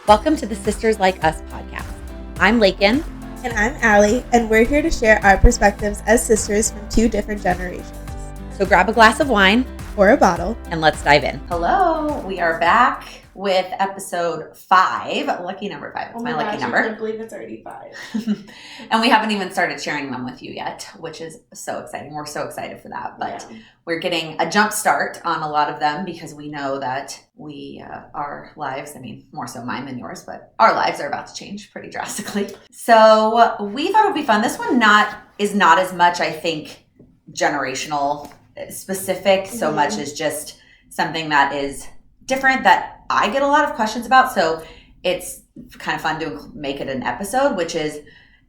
Welcome to the Sisters Like Us podcast. I'm Lakin. And I'm Allie, and we're here to share our perspectives as sisters from two different generations. So grab a glass of wine or a bottle, and let's dive in. Hello, we are back with episode 5. Lucky number 5. It's my lucky number. I can't believe it's already 5. And we haven't even started sharing them with you yet, which is so exciting. We're so excited for that. But we're getting a jump start on a lot of them because we know that our lives, I mean, more so mine than yours, but our lives are about to change pretty drastically. So we thought it would be fun. This one is not as much, I think, generational specific, so much as just something that is different that I get a lot of questions about. So it's kind of fun to make it an episode, which is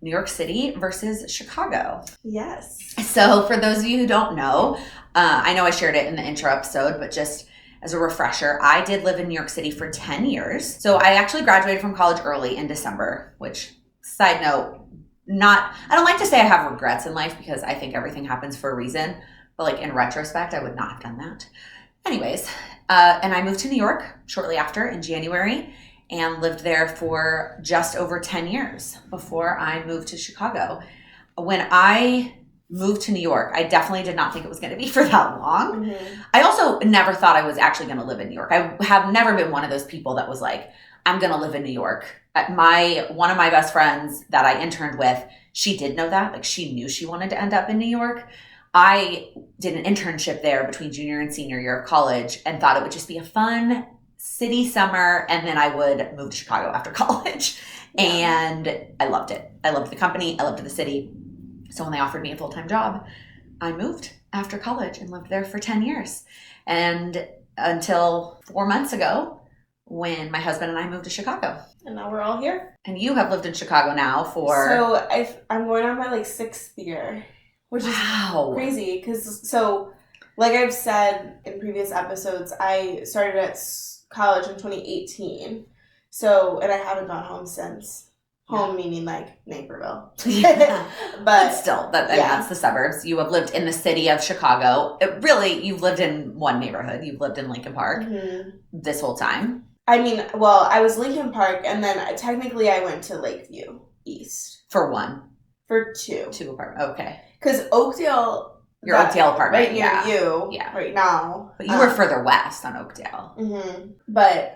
New York City versus Chicago. Yes. So for those of you who don't know, I know I shared it in the intro episode, but just as a refresher, I did live in New York City for 10 years. So I actually graduated from college early in December, which, side note, I don't like to say I have regrets in life because I think everything happens for a reason. But like in retrospect, I would not have done that. Anyways, and I moved to New York shortly after in January and lived there for just over 10 years before I moved to Chicago. When I moved to New York, I definitely did not think it was going to be for that long. Mm-hmm. I also never thought I was actually going to live in New York. I have never been one of those people that was like, I'm going to live in New York. One of my best friends that I interned with, she did know that. Like, she knew she wanted to end up in New York. I did an internship there between junior and senior year of college and thought it would just be a fun city summer, and then I would move to Chicago after college. Yeah. And I loved it. I loved the company. I loved the city. So when they offered me a full-time job, I moved after college and lived there for 10 years. And until 4 months ago, when my husband and I moved to Chicago. And now we're all here. And you have lived in Chicago now for... So I'm going on my 6th year. Which is crazy because, like I've said in previous episodes, I started at college in 2018. And I haven't gone home since. Home meaning like Naperville. but still, that's the suburbs. You have lived in the city of Chicago. You've lived in one neighborhood. You've lived in Lincoln Park this whole time. I mean, I was Lincoln Park, and then technically I went to Lakeview East. For one. For two. Two apartments. Okay. Because Oakdale, your Oakdale apartment, right near you, right now. But you were further west on Oakdale. Mm-hmm. But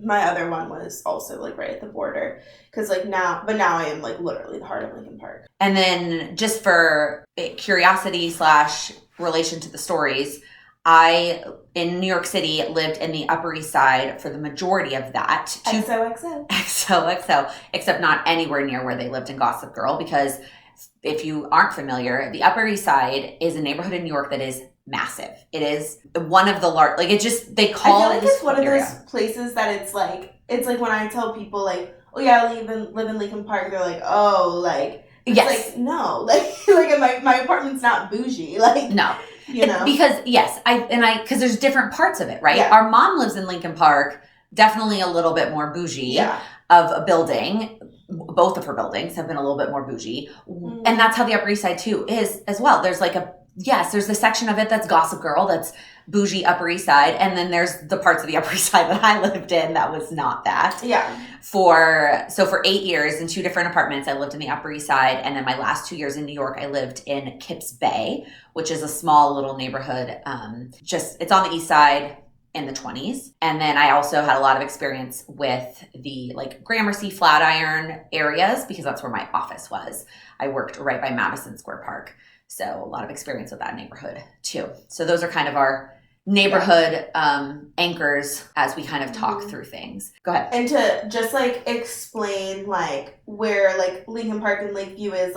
my other one was also right at the border. Because now I am literally the heart of Lincoln Park. And then just for curiosity / relation to the stories, I, in New York City, lived in the Upper East Side for the majority of that. XOXO. Except not anywhere near where they lived in Gossip Girl, because if you aren't familiar, the Upper East Side is a neighborhood in New York that is massive. It is one of the large, they call it. I feel like it's one of those places that it's like when I tell people oh yeah, I live in Lincoln Park, they're like, oh, yes. No, my apartment's not bougie, no. You know? Because because there's different parts of it, right? Yeah. Our mom lives in Lincoln Park, definitely a little bit more bougie of a building. Both of her buildings have been a little bit more bougie. Mm-hmm. And that's how the Upper East Side too is as well. There's there's the section of it that's Gossip Girl, that's bougie Upper East Side. And then there's the parts of the Upper East Side that I lived in that was not that. Yeah. For 8 years in 2 different apartments, I lived in the Upper East Side. And then my last 2 years in New York, I lived in Kips Bay, which is a small little neighborhood. It's on the East Side in the 20s. And then I also had a lot of experience with the Gramercy, Flatiron areas because that's where my office was. I worked right by Madison Square Park. So a lot of experience with that neighborhood too. So those are kind of our neighborhood anchors as we kind of talk through things. Go ahead. And to just explain where Lincoln Park and Lakeview is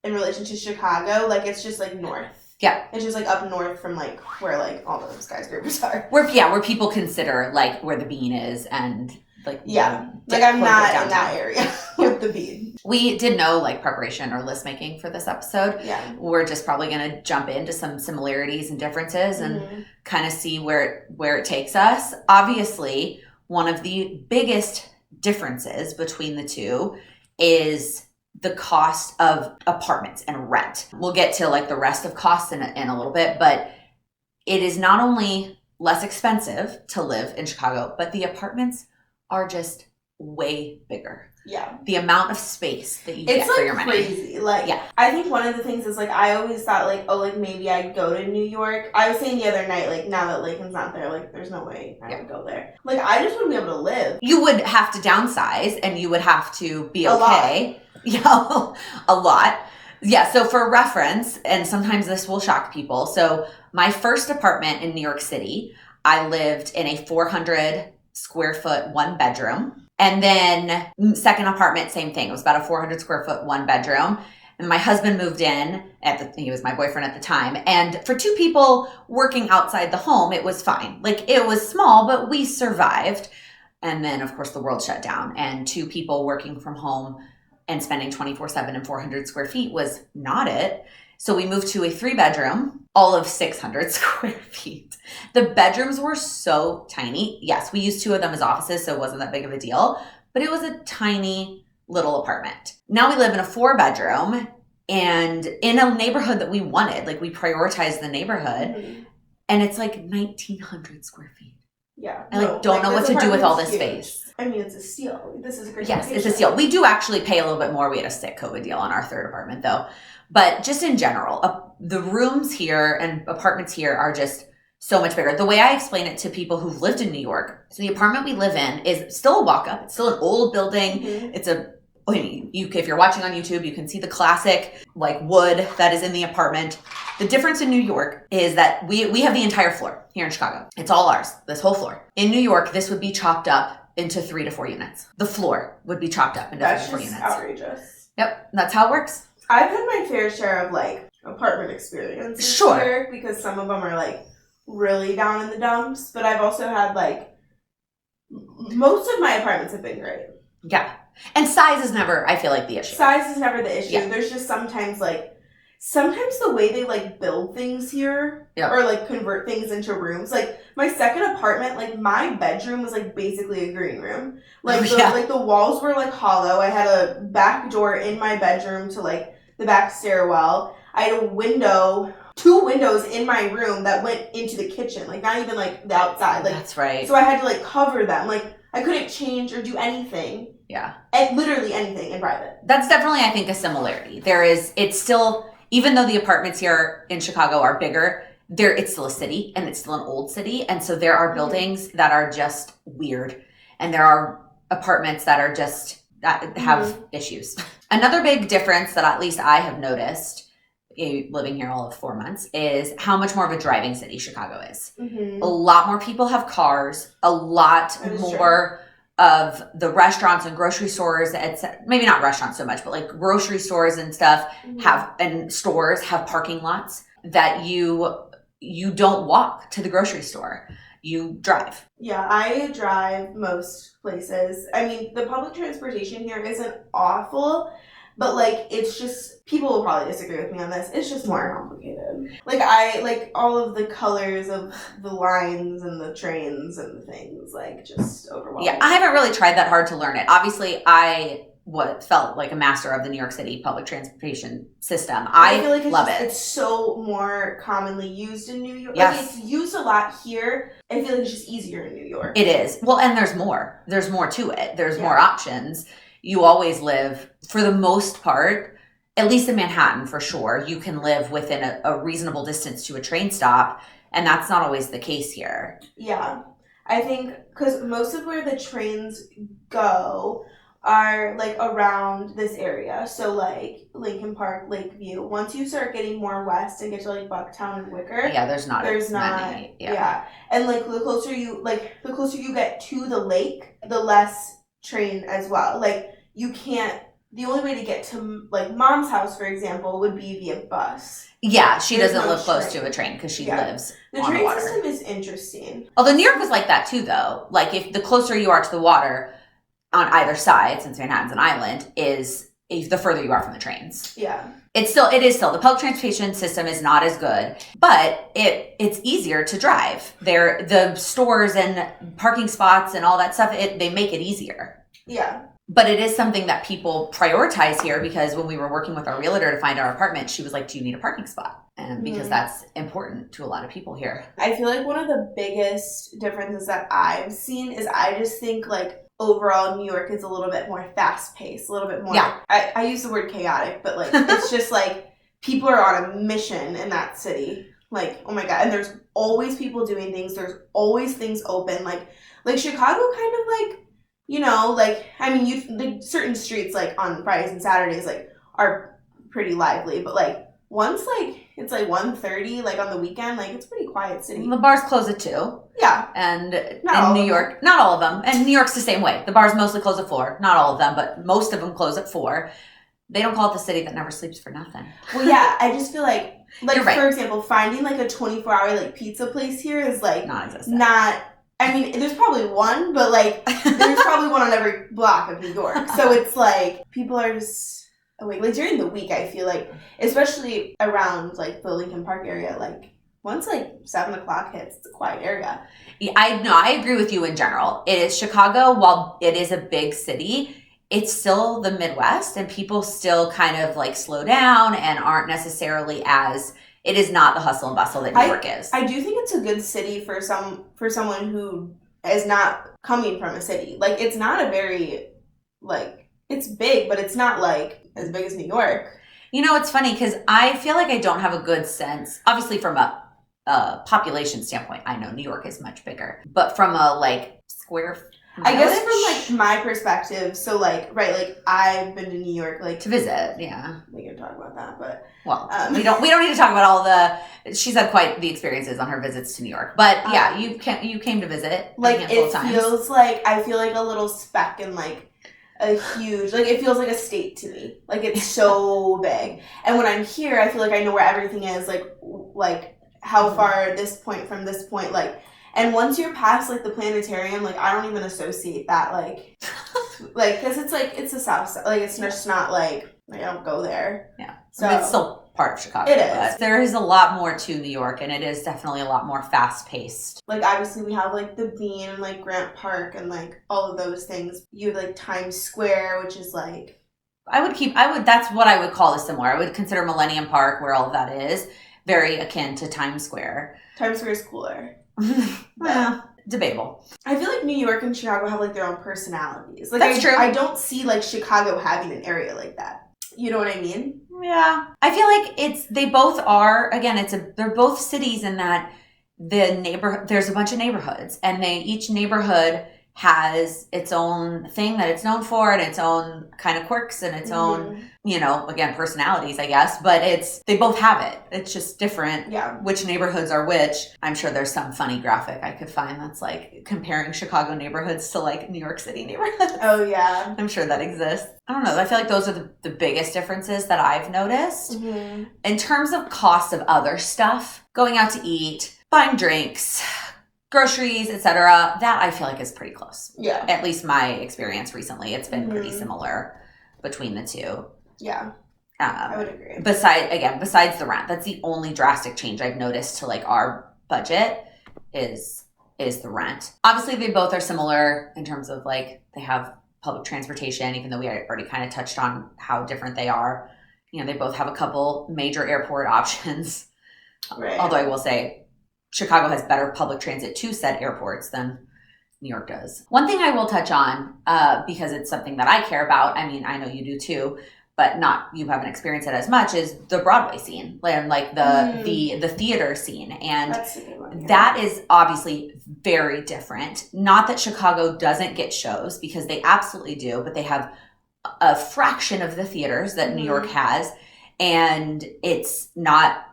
in relation to Chicago, it's just north. Yeah. It's just up north from where all those skyscrapers are. Where people consider where the Bean is and I'm not in that area with the Bean. We did no preparation or list making for this episode. Yeah. We're just probably going to jump into some similarities and differences and kind of see where it takes us. Obviously, one of the biggest differences between the two is the cost of apartments and rent. We'll get to the rest of costs in a little bit, but it is not only less expensive to live in Chicago, but the apartments are just way bigger. Yeah. The amount of space that you get for your money. It's crazy. Like, I think one of the things is, like, I always thought, like, oh, like, maybe I'd go to New York. I was saying the other night, like, now that Lakin's not there, like, there's no way I would go there. Like, I just wouldn't be able to live. You would have to downsize, and you would have to be okay. Yeah, a lot. Yeah, so for reference, and sometimes this will shock people. So my first apartment in New York City, I lived in a 400 square foot, 1 bedroom. And then second apartment, same thing. It was about a 400 square foot, 1 bedroom. And my husband moved in he was my boyfriend at the time. And for 2 people working outside the home, it was fine. Like, it was small, but we survived. And then of course the world shut down, and 2 people working from home and spending 24/7 and 400 square feet was not it. So we moved to a 3 bedroom, all of 600 square feet. The bedrooms were so tiny. Yes, we used 2 of them as offices, so it wasn't that big of a deal, but it was a tiny little apartment. Now we live in a 4 bedroom and in a neighborhood that we wanted. Like, we prioritized the neighborhood, and it's like 1,900 square feet. Yeah. I don't know what to do with all this space. I mean, it's a steal. This is a great Yes, location. it's a steal. We do actually pay a little bit more. We had a sick COVID deal on our 3rd apartment, though. But just in general, the rooms here and apartments here are just so much bigger. The way I explain it to people who've lived in New York, so the apartment we live in is still a walk-up. It's still an old building. It's if you're watching on YouTube, you can see the classic, like, wood that is in the apartment. The difference in New York is that we have the entire floor here in Chicago. It's all ours, this whole floor. In New York, this would be chopped up into 3 to 4 units. The floor would be chopped up into 3 to 4 units. That's outrageous. Yep, that's how it works. I've had my fair share of, like, apartment experiences here, because some of them are, like, really down in the dumps. But I've also had, like, most of my apartments have been great. Yeah. And size is never, I feel like, the issue. Size is never the issue. Yeah. There's just sometimes the way they, like, build things here, or, like, convert things into rooms. Like, my second apartment, like, my bedroom was, like, basically a green room. Like, the walls were, like, hollow. I had a back door in my bedroom to, like, the back stairwell. I had a window, 2 windows in my room that went into the kitchen. Like, not even, like, the outside. Like, that's right. So I had to, like, cover them. Like, I couldn't change or do anything. Yeah. And literally anything in private. That's definitely, I think, a similarity. It's still, even though the apartments here in Chicago are bigger, it's still a city, and it's still an old city. And so there are buildings that are just weird, and there are apartments that are just, that have issues. Another big difference that at least I have noticed, living here all of 4 months, is how much more of a driving city Chicago is. A lot more people have cars, a lot more of the restaurants and grocery stores, maybe not restaurants so much, but like grocery stores and stuff and stores have parking lots that you don't walk to the grocery store. You drive. Yeah, I drive most places. I mean, the public transportation here isn't awful, but, like, it's just, people will probably disagree with me on this, it's just more complicated. Like, I like all of the colors of the lines and the trains and the things, like, just overwhelming. Yeah, I haven't really tried that hard to learn it. Obviously, I felt like a master of the New York City public transportation system. I feel like love it. It's so more commonly used in New York. Yes. Like, it's used a lot here. I feel like it's just easier in New York. It is. Well, and there's more. There's more to it. There's more options. You always live, for the most part, at least in Manhattan for sure, you can live within a reasonable distance to a train stop, and that's not always the case here. Yeah. I think, because most of where the trains go are, like, around this area. So, like, Lincoln Park, Lakeview. Once you start getting more west and get to, like, Bucktown and Wicker. Yeah, there's not many. Yeah. And, like, the closer you get to the lake, the less train as well. Like, you can't, the only way to get to, like, Mom's house, for example, would be via bus. Yeah, she doesn't live close to a train because she lives on the water. The train system is interesting. Although New York was like that too, though. Like, if the closer you are to the water on either side, since Manhattan's an island, is the further you are from the trains. Yeah. It is still the public transportation system is not as good, but it's easier to drive. The stores and parking spots and all that stuff, they make it easier. Yeah. But it is something that people prioritize here, because when we were working with our realtor to find our apartment, she was like, do you need a parking spot? And because that's important to a lot of people here. I feel like one of the biggest differences that I've seen is I just think, like, overall New York is a little bit more fast paced, a little bit more. Yeah. I use the word chaotic, but like it's just like people are on a mission in that city. Like, oh my God. And there's always people doing things. There's always things open. Like Chicago kind of like, you know, like, I mean, like certain streets like on Fridays and Saturdays like are pretty lively, but like once like it's like 1:30 like on the weekend, like it's a pretty quiet city. The bars close at 2. Yeah. And in New York, not all of them. And New York's the same way. The bars mostly close at 4. Not all of them, but most of them close at 4. They don't call it the city that never sleeps for nothing. Well, yeah, I just feel like You're right. For example, finding like a 24-hour like pizza place here is like non-existent. I mean, there's probably one, but like there's probably one on every block of New York. So it's like people are just awake. Like during the week, I feel like, especially around like the Lincoln Park area, like once like 7 o'clock hits, it's a quiet area. Yeah, I agree with you in general. It is Chicago, while it is a big city, it's still the Midwest, and people still kind of like slow down and aren't necessarily as, it is not the hustle and bustle that New York is. I do think it's a good city for someone who is not coming from a city. Like it's not a very like, it's big, but it's not like as big as New York. You know, it's funny because I feel like I don't have a good sense, obviously from a population standpoint, I know New York is much bigger, but from a like square I guess from like my perspective, so like right, like I've been to New York like to visit, yeah. We can talk about that, but well, we don't need to talk about all the. She's had quite the experiences on her visits to New York, but yeah, you came to visit like a handful it of times. Feels like I feel like a little speck in like a huge like it feels like a state to me. Like it's so big, and when I'm here, I feel like I know where everything is. Like how far this point from this point, like. And once you're past like the planetarium, like I don't even associate that like because it's like it's the South Side, like it's just not like I don't go there. Yeah, so I mean, it's still part of Chicago. It is. There is a lot more to New York, and it is definitely a lot more fast paced. Like obviously we have like the Bean and like Grant Park and like all of those things. You have like Times Square, which is like that's what I would call the similar. I would consider Millennium Park, where all of that is, very akin to Times Square. Times Square is cooler. Well, debatable. I feel like New York and Chicago have like their own personalities. Like That's true. I don't see like Chicago having an area like that. You know what I mean? Yeah. I feel like they both are, again, they're both cities in that there's a bunch of neighborhoods, and each neighborhood has its own thing that it's known for, and its own kind of quirks and its own, you know, again, personalities, I guess, but they both have it. It's just different. Yeah. Which neighborhoods are which. I'm sure there's some funny graphic I could find that's like comparing Chicago neighborhoods to like New York City neighborhoods. Oh yeah. I'm sure that exists. I don't know. I feel like those are the biggest differences that I've noticed. Mm-hmm. In terms of cost of other stuff, going out to eat, buying drinks, groceries, etc., that I feel like is pretty close. Yeah. At least my experience recently, it's been pretty similar between the two. Yeah. I would agree. Besides the rent, that's the only drastic change I've noticed to like our budget is the rent. Obviously, they both are similar in terms of like they have public transportation, even though we already kind of touched on how different they are. You know, they both have a couple major airport options. Right. Although I will say, Chicago has better public transit to said airports than New York does. One thing I will touch on, because it's something that I care about, I mean, I know you do too, but you haven't experienced it as much, is the Broadway scene and like the theater scene. And that is obviously very different. Not that Chicago doesn't get shows, because they absolutely do, but they have a fraction of the theaters that New York has, and it's not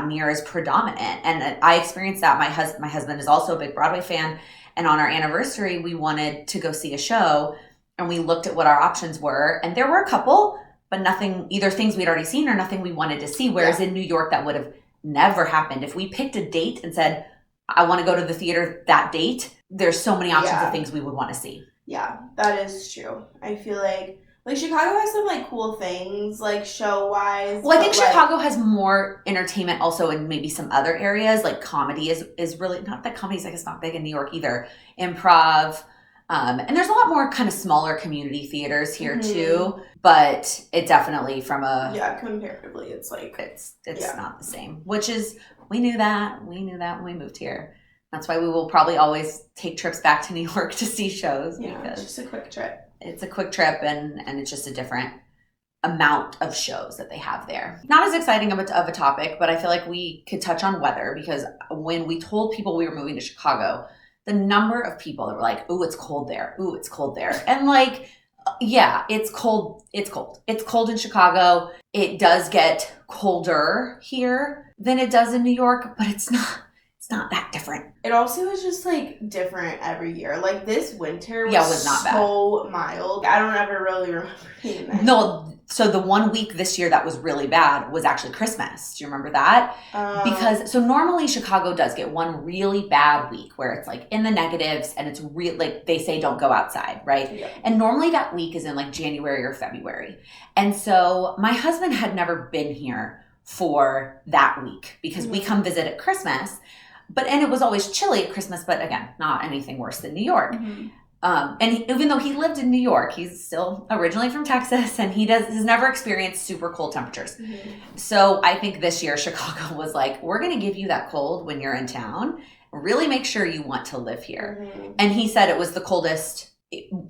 near as predominant. And I experienced that. My husband is also a big Broadway fan, and on our anniversary we wanted to go see a show, and we looked at what our options were, and there were a couple, but nothing, either things we'd already seen or nothing we wanted to see, whereas in New York that would have never happened. If we picked a date and said, I want to go to the theater that date, there's so many options of things we would want to see. Yeah, that is true. I feel like Chicago has some like cool things, like show wise. Well, I think Chicago has more entertainment also in maybe some other areas. Like comedy is really, not that comedy is, I guess, not big in New York either. Improv. And there's a lot more kind of smaller community theaters here too. But it definitely comparatively, it's like it's not the same. Which is, we knew that when we moved here. That's why we will probably always take trips back to New York to see shows. Yeah, because it's just a quick trip. It's a quick trip, and it's just a different amount of shows that they have there. Not as exciting of a topic, but I feel like we could touch on weather, because when we told people we were moving to Chicago, the number of people that were like, "Ooh, it's cold there. Ooh, it's cold there." And like, yeah, it's cold. It's cold. It's cold in Chicago. It does get colder here than it does in New York, but it's not that different. It also is just like different every year. Like this winter was not so mild. I don't ever really remember being there. No, so the 1 week this year that was really bad was actually Christmas. Do you remember that? Because so normally Chicago does get one really bad week where it's like in the negatives and it's real, like they say don't go outside, right? Yeah. And normally that week is in like January or February. And so my husband had never been here for that week because we come visit at Christmas. And it was always chilly at Christmas, but again, not anything worse than New York. Mm-hmm. Even though he lived in New York, he's still originally from Texas, and has never experienced super cold temperatures. Mm-hmm. So I think this year Chicago was like, we're going to give you that cold when you're in town. Really make sure you want to live here. Mm-hmm. And he said it was the coldest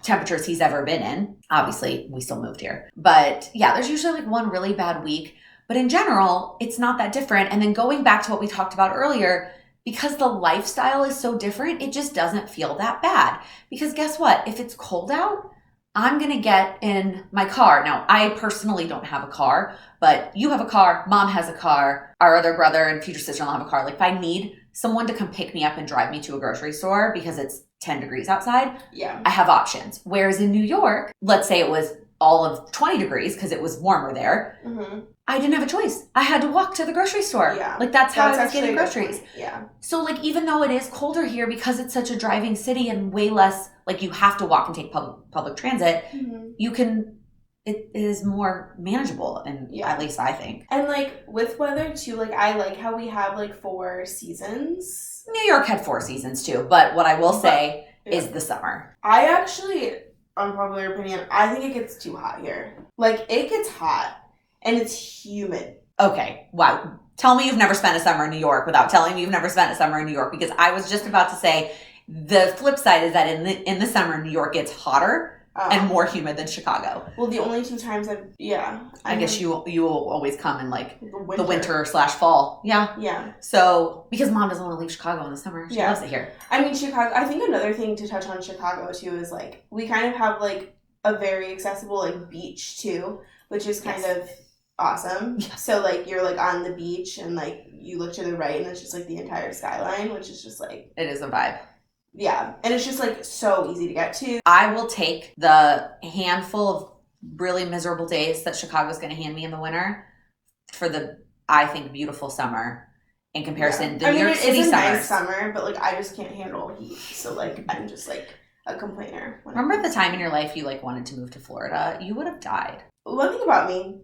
temperatures he's ever been in. Obviously, we still moved here. But yeah, there's usually like one really bad week. But in general, it's not that different. And then going back to what we talked about earlier, because the lifestyle is so different, it just doesn't feel that bad. Because guess what? If it's cold out, I'm going to get in my car. Now, I personally don't have a car, but you have a car, Mom has a car, our other brother and future sister-in-law have a car. Like if I need someone to come pick me up and drive me to a grocery store because it's 10 degrees outside, I have options. Whereas in New York, let's say it was all of 20 degrees because it was warmer there. Mm-hmm. I didn't have a choice. I had to walk to the grocery store. Yeah. Like that's how I was getting groceries. Yeah. So like even though it is colder here because it's such a driving city and way less like you have to walk and take public transit, it is more manageable, and at least I think. And like with weather too, like I like how we have like 4 seasons. New York had 4 seasons too, but what I will say is the summer. I actually, unpopular opinion, I think it gets too hot here. Like it gets hot. And it's humid. Okay. Wow. Tell me you've never spent a summer in New York without telling me you've never spent a summer in New York, because I was just about to say the flip side is that in the summer, New York gets hotter and more humid than Chicago. Well, the only 2 times I guess you will always come in like the winter/fall. Yeah. Yeah. So, because Mom doesn't want to leave Chicago in the summer. She loves it here. I mean, Chicago, I think another thing to touch on Chicago too is like we kind of have like a very accessible like beach too, which is kind of awesome. Yeah. So like you're like on the beach and like you look to the right and it's just like the entire skyline, which is just like, it is a vibe. Yeah. And it's just like so easy to get to. I will take the handful of really miserable days that Chicago's going to hand me in the winter for the, I think, beautiful summer in comparison to New York City summer. Nice summer, but like I just can't handle heat. So like I'm just like a complainer. Remember the time in your life you like wanted to move to Florida? You would have died. One thing about me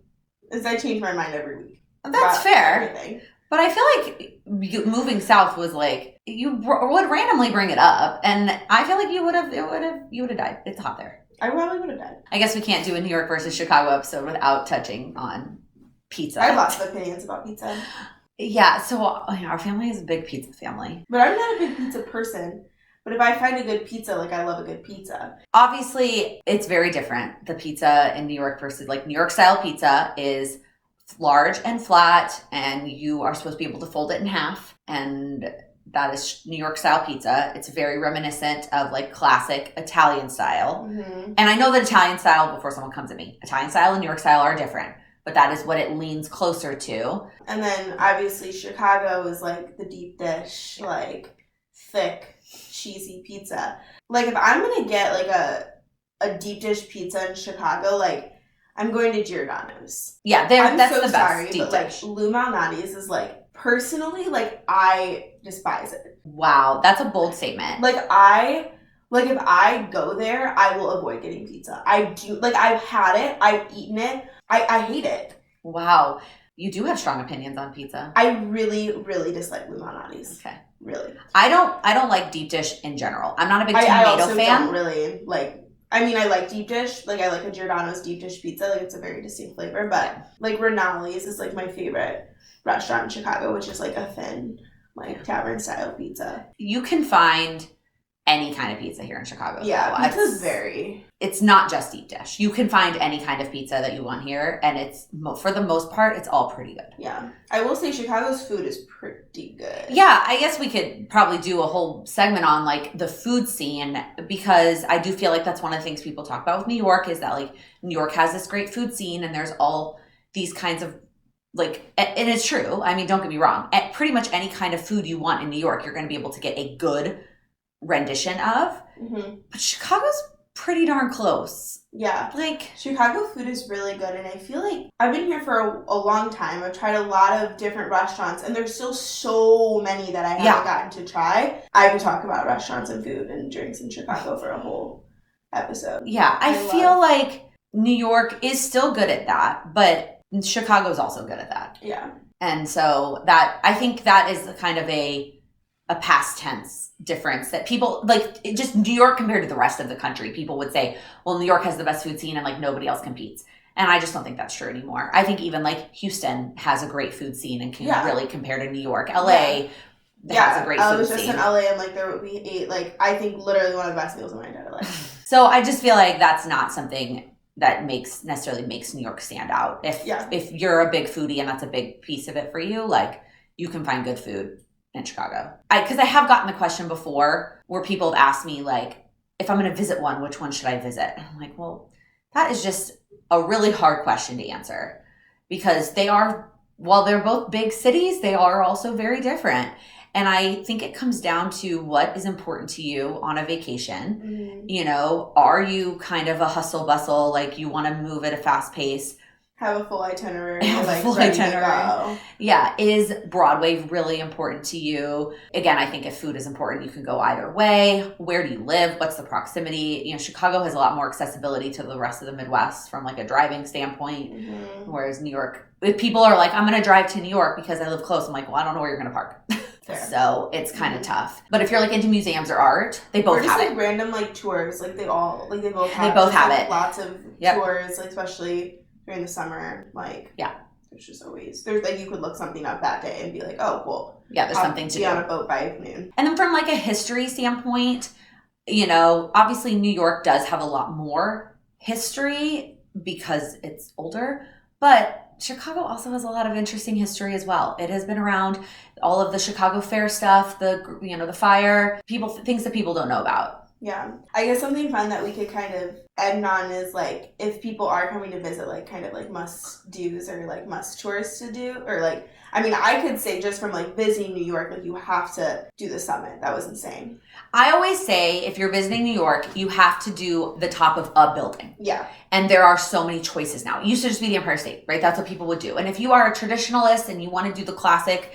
is I change my mind every week. That's fair. Everything. But I feel like moving south was like, you would randomly bring it up, and I feel like you would have died. It's hot there. I probably would have died. I guess we can't do a New York versus Chicago episode without touching on pizza. I have lots of opinions about pizza. Yeah, so our family is a big pizza family. But I'm not a big pizza person. But if I find a good pizza, like I love a good pizza. Obviously, it's very different. The pizza in New York versus like New York style pizza is large and flat, and you are supposed to be able to fold it in half. And that is New York style pizza. It's very reminiscent of like classic Italian style. Mm-hmm. And I know that Italian style, before someone comes at me, Italian style and New York style are different. But that is what it leans closer to. And then obviously Chicago is like the deep dish, like thick, cheesy pizza. Like if I'm gonna get like a deep dish pizza in Chicago, like I'm going to Giordano's. Yeah, that's so the best deep but dish. Like Lou Malnati's is like personally, like I despise it. Wow, that's a bold statement. Like if I go there, I will avoid getting pizza. I do, like I've had it, I've eaten it, I hate it. Wow, you do have strong opinions on pizza. I really, really dislike Lou Malnati's. Okay. Really. I don't like deep dish in general. I'm not a big tomato fan. I also fan. Don't really like. I mean, I like deep dish. Like I like a Giordano's deep dish pizza. Like it's a very distinct flavor. But like Rinaldi's is like my favorite restaurant in Chicago, which is like a thin like tavern style pizza. You can find any kind of pizza here in Chicago. Yeah, pizza's very... It's not just deep dish. You can find any kind of pizza that you want here, and it's, for the most part, it's all pretty good. Yeah. I will say Chicago's food is pretty good. Yeah, I guess we could probably do a whole segment on, like, the food scene, because I do feel like that's one of the things people talk about with New York, is that, like, New York has this great food scene, and there's all these kinds of, like, and it's true. I mean, don't get me wrong. At pretty much any kind of food you want in New York, you're going to be able to get a good rendition of. Mm-hmm. But Chicago's pretty darn close. Yeah. Like, Chicago food is really good, and I feel like I've been here for a long time. I've tried a lot of different restaurants, and there's still so many that I haven't gotten to try. I could talk about restaurants and food and drinks in Chicago for a whole episode. Yeah, I feel like New York is still good at that, but Chicago's also good at that. Yeah. And so that, I think that is kind of a past tense difference that people, like, just New York compared to the rest of the country, people would say, well, New York has the best food scene and, like, nobody else competes. And I just don't think that's true anymore. I think even, like, Houston has a great food scene and can really compare to New York. LA has a great food scene. I was just in LA, and, like, we ate, like, I think literally one of the best meals in my entire life. So I just feel like that's not something that necessarily makes New York stand out. If you're a big foodie and that's a big piece of it for you, like, you can find good food in Chicago. Because I have gotten the question before where people have asked me, like, if I'm going to visit one, which one should I visit? And I'm like, well, that is just a really hard question to answer, because while they're both big cities, they are also very different. And I think it comes down to what is important to you on a vacation. Mm-hmm. You know, are you kind of a hustle bustle, like you want to move at a fast pace? Have a full itinerary. Yeah. Is Broadway really important to you? Again, I think if food is important, you can go either way. Where do you live? What's the proximity? You know, Chicago has a lot more accessibility to the rest of the Midwest from, like, a driving standpoint. Mm-hmm. Whereas New York, if people are like, I'm going to drive to New York because I live close, I'm like, well, I don't know where you're going to park. So it's kind of tough. But if you're, like, into museums or art, they both have it. Like, random, like, tours. Like, they both have it. Lots of tours, like, especially during the summer, like, there's just always, like, you could look something up that day and be like, oh, cool. Yeah, there's something to do. Be on a boat by noon. And then from, like, a history standpoint, you know, obviously New York does have a lot more history because it's older, but Chicago also has a lot of interesting history as well. It has been around, all of the Chicago Fair stuff, the fire, things that people don't know about. Yeah. I guess something fun that we could kind of end on is, like, if people are coming to visit, like, kind of, like, must-dos or, like, must-tours to do, or, like, I mean, I could say just from, like, visiting New York, like, you have to do the summit. That was insane. I always say if you're visiting New York, you have to do the top of a building. Yeah. And there are so many choices now. It used to just be the Empire State, right? That's what people would do. And if you are a traditionalist and you want to do the classic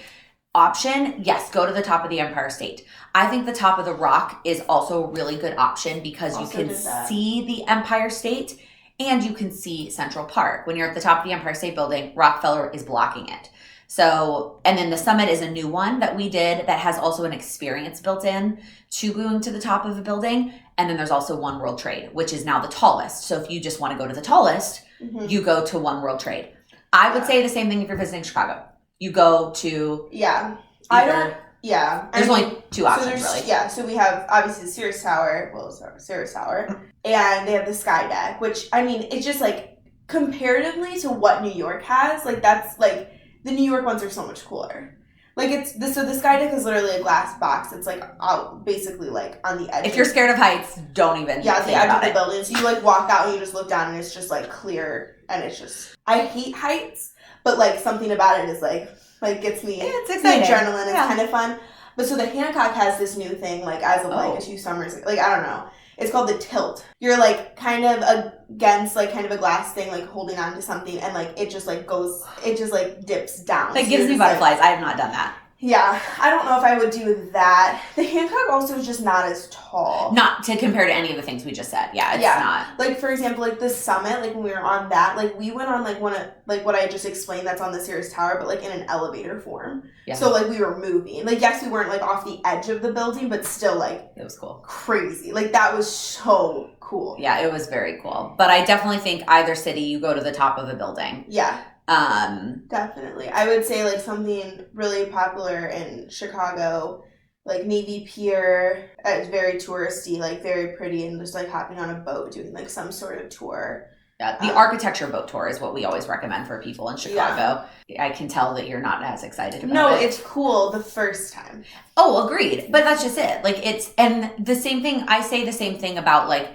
option, yes, go to the top of the Empire State. I think the top of the Rock is also a really good option because you can see the Empire State and you can see Central Park. When you're at the top of the Empire State Building, Rockefeller is blocking it. So, and then the summit is a new one that we did that has also an experience built in to going to the top of a building. And then there's also One World Trade, which is now the tallest. So if you just want to go to the tallest, you go to One World Trade. I would say the same thing if you're visiting Chicago. You go to... Yeah. There's only two options, really. Yeah, so we have, obviously, the Sears Tower, and they have the Sky Deck, which, I mean, it's just, like, comparatively to what New York has, like, that's, like, the New York ones are so much cooler. Like, so the Sky Deck is literally a glass box. It's, like, out, basically, like, on the edge. If you're scared of heights, don't even think the edge of the building. So you, like, walk out and you just look down and it's just, like, clear, and it's just... I hate heights, but, like, something about it is, like gets me... It's exciting. The adrenaline is kind of fun. But so the Hancock has this new thing, like, as of, like, a few summers... Like, I don't know. It's called the tilt. You're, like, kind of against, like, kind of a glass thing, like, holding on to something, and, like, it just, like, dips down. That gives me butterflies. I have not done that. Yeah, I don't know if I would do that. The Hancock also is just not as tall. Not to compare to any of the things we just said. Yeah, it's not. Like, for example, like, the summit, like, when we were on that, like, we went on, like, one of, like, what I just explained that's on the Sears Tower, but, like, in an elevator form. Yeah. So, like, we were moving. Like, yes, we weren't, like, off the edge of the building, but still, like... It was cool. Crazy. Like, that was so cool. Yeah, it was very cool. But I definitely think either city, you go to the top of a building. Yeah. Definitely. I would say like something really popular in Chicago, like Navy Pier, it's very touristy, like very pretty, and just like hopping on a boat doing like some sort of tour. Yeah, the architecture boat tour is what we always recommend for people in Chicago. Yeah. I can tell that you're not as excited about it. No, it's cool the first time. Oh, agreed. But that's just it. Like and the same thing, I say the same thing about like,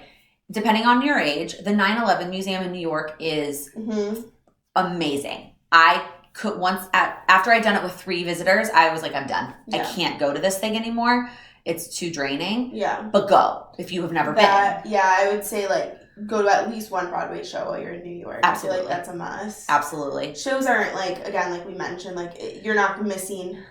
depending on your age, the 9/11 Museum in New York is amazing. I could after I'd done it with 3 visitors, I was like, I'm done. Yeah. I can't go to this thing anymore. It's too draining. Yeah. But go if you have never been. Yeah, I would say like go to at least one Broadway show while you're in New York. Absolutely. I feel like that's a must. Absolutely. Shows aren't like, again, like we mentioned, like you're not missing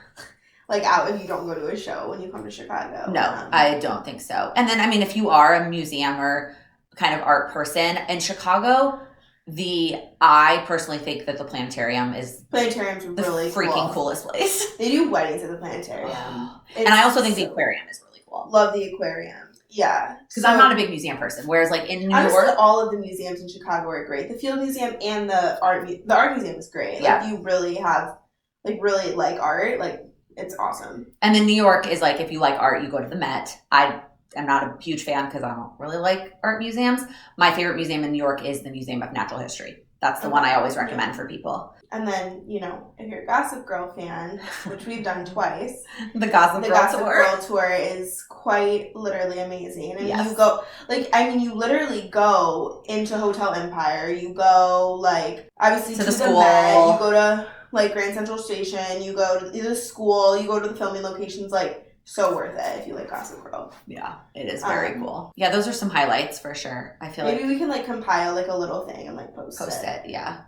like out if you don't go to a show when you come to Chicago. No, I don't think so. And then, I mean, if you are a museum or kind of art person in Chicago, I personally think that the planetarium's really freaking coolest place. They do weddings at the planetarium. And I also think the aquarium is really cool. Love the aquarium. Yeah. Because I'm not a big museum person. Whereas like in New York, all of the museums in Chicago are great. The Field Museum and the art museum is great. Yeah. Like you really have really like art. Like it's awesome. And then New York is like, if you like art, you go to the Met. I'm not a huge fan because I don't really like art museums. My favorite museum in New York is the Museum of Natural History. That's the one I always recommend for people. And then, if you're a Gossip Girl fan, which we've done twice, the Gossip Girl tour is quite literally amazing. And you go, you literally go into Hotel Empire. You go, obviously to the school. Met, you go to, Grand Central Station. You go to the school. You go to the filming locations, so worth it if you like Gossip Girl. Yeah, it is very cool. Yeah, those are some highlights for sure. I feel maybe we can compile a little thing and post it. Yeah.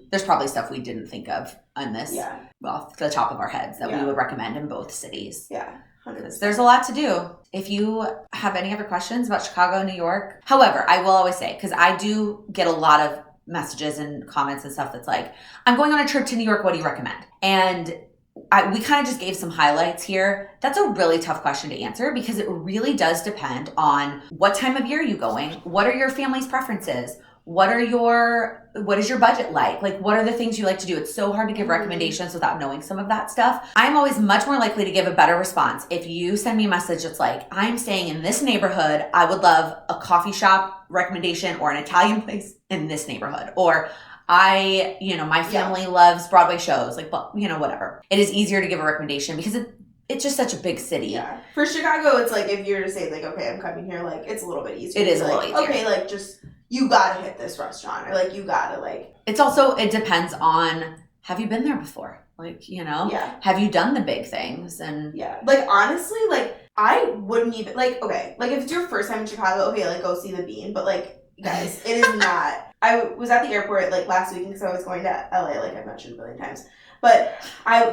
There's probably stuff we didn't think of on this. Yeah. Off the top of our heads that we would recommend in both cities. Yeah. 100%. There's a lot to do. If you have any other questions about Chicago, New York, however, I will always say, because I do get a lot of messages and comments and stuff that's like, I'm going on a trip to New York. What do you recommend? And we kind of just gave some highlights here. That's a really tough question to answer because it really does depend on what time of year you're going. What are your family's preferences? What is your budget like? What are the things you like to do? It's so hard to give recommendations without knowing some of that stuff. I'm always much more likely to give a better response if you send me a message that's like, I'm staying in this neighborhood. I would love a coffee shop recommendation or an Italian place in this neighborhood. Or my family loves Broadway shows, whatever. It is easier to give a recommendation because it's just such a big city. Yeah. For Chicago, it's if you're to say okay, I'm coming here, it's a little bit easier. It is a little easier. Okay, just you gotta hit this restaurant or you gotta It's also, it depends on, have you been there before? Yeah. Have you done the big things? And yeah. Honestly, I wouldn't even okay, if it's your first time in Chicago, okay, go see the Bean, but guys, it is not. I was at the airport last week because I was going to LA, I've mentioned a billion times. But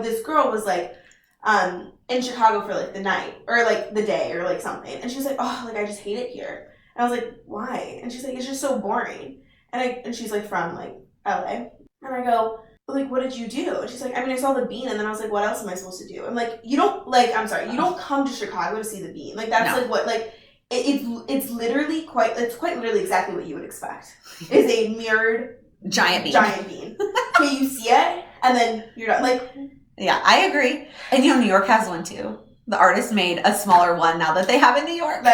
this girl was in Chicago for the night or the day or something, and she was I just hate it here. And I was why? And she's it's just so boring. And she's from LA, and I go, what did you do? And she's I saw the Bean, and then I was what else am I supposed to do? I'm you don't I'm sorry, you don't come to Chicago to see the Bean. That's no. What It's literally quite literally exactly what you would expect. Is a mirrored giant bean. Okay, you see it and then you're done. Yeah, I agree. And New York has one too. The artist made a smaller one now that they have in New York.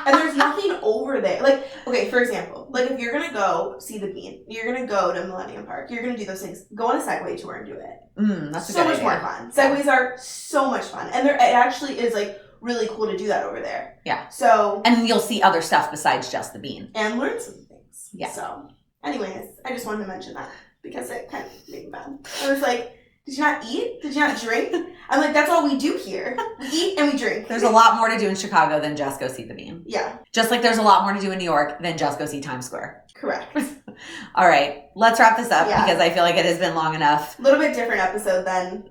And there's nothing over there. Okay, for example, if you're gonna go see the Bean, you're gonna go to Millennium Park, you're gonna do those things. Go on a Segway tour and do it. That's so much more fun. Segways are so much fun, and it actually is really cool to do that over there. Yeah. So and you'll see other stuff besides just the Bean. And learn some things. Yeah. So anyways, I just wanted to mention that because it kind of made me mad. I was did you not eat? Did you not drink? I'm that's all we do here. We eat and we drink. There's a lot more to do in Chicago than just go see the Bean. Yeah. Just like there's a lot more to do in New York than just go see Times Square. Correct. All right. Let's wrap this up because I feel like it has been long enough. A little bit different episode than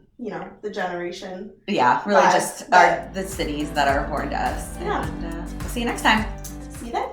the generation. Yeah, really just the cities that are important to us. Yeah. And we'll see you next time. See you then.